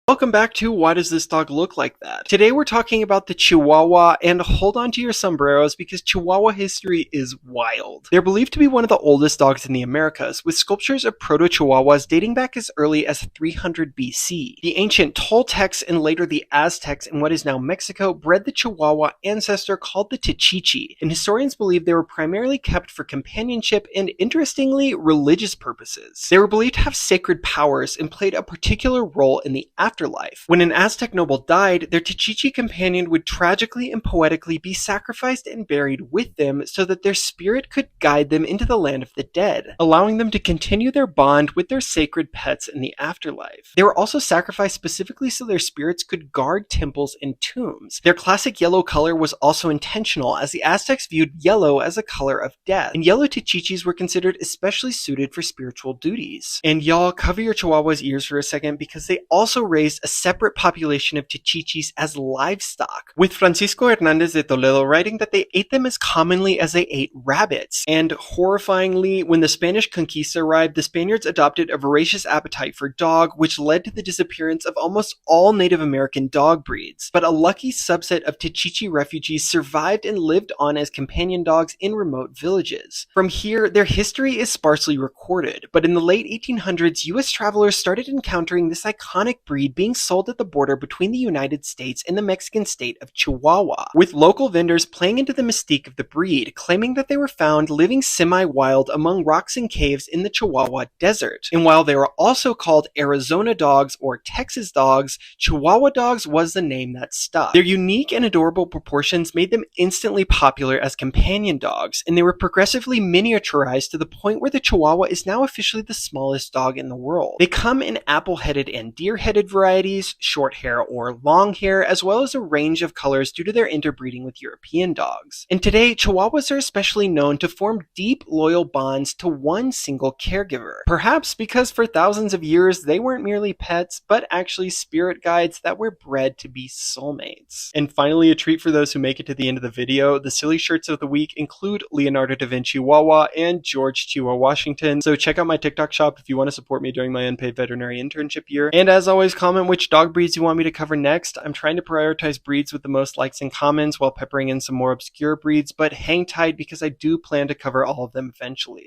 Welcome back to Why Does This Dog Look Like That? Today we're talking about the Chihuahua, and hold on to your sombreros because Chihuahua history is wild. They're believed to be one of the oldest dogs in the Americas, with sculptures of proto-Chihuahuas dating back as early as 300 BC. The ancient Toltecs and later the Aztecs in what is now Mexico bred the Chihuahua ancestor called the Tichichi, and historians believe they were primarily kept for companionship and, interestingly, religious purposes. They were believed to have sacred powers and played a particular role in the afterlife. When an Aztec noble died, their Tichichi companion would tragically and poetically be sacrificed and buried with them so that their spirit could guide them into the land of the dead, allowing them to continue their bond with their sacred pets in the afterlife. They were also sacrificed specifically so their spirits could guard temples and tombs. Their classic yellow color was also intentional, as the Aztecs viewed yellow as a color of death, and yellow Tichichis were considered especially suited for spiritual duties. And y'all, cover your Chihuahua's ears for a second, because they also raised a separate population of Tichichis as livestock, with Francisco Hernandez de Toledo writing that they ate them as commonly as they ate rabbits. And horrifyingly, when the Spanish conquista arrived, the Spaniards adopted a voracious appetite for dog, which led to the disappearance of almost all Native American dog breeds. But a lucky subset of Tichichi refugees survived and lived on as companion dogs in remote villages. From here, their history is sparsely recorded, but in the late 1800s, US travelers started encountering this iconic breed being sold at the border between the United States and the Mexican state of Chihuahua, with local vendors playing into the mystique of the breed, claiming that they were found living semi-wild among rocks and caves in the Chihuahua Desert. And while they were also called Arizona dogs or Texas dogs, Chihuahua dogs was the name that stuck. Their unique and adorable proportions made them instantly popular as companion dogs, and they were progressively miniaturized to the point where the Chihuahua is now officially the smallest dog in the world. They come in apple-headed and deer-headed varieties, short hair or long hair, as well as a range of colors due to their interbreeding with European dogs. And today, Chihuahuas are especially known to form deep, loyal bonds to one single caregiver. Perhaps because for thousands of years, they weren't merely pets, but actually spirit guides that were bred to be soulmates. And finally, a treat for those who make it to the end of the video, the silly shirts of the week include Leonardo da Vinci Chihuahua and George Chihuahua Washington, so check out my TikTok shop if you want to support me during my unpaid veterinary internship year. And as always, comment which dog breeds you want me to cover next. I'm trying to prioritize breeds with the most likes and comments while peppering in some more obscure breeds, but hang tight because I do plan to cover all of them eventually.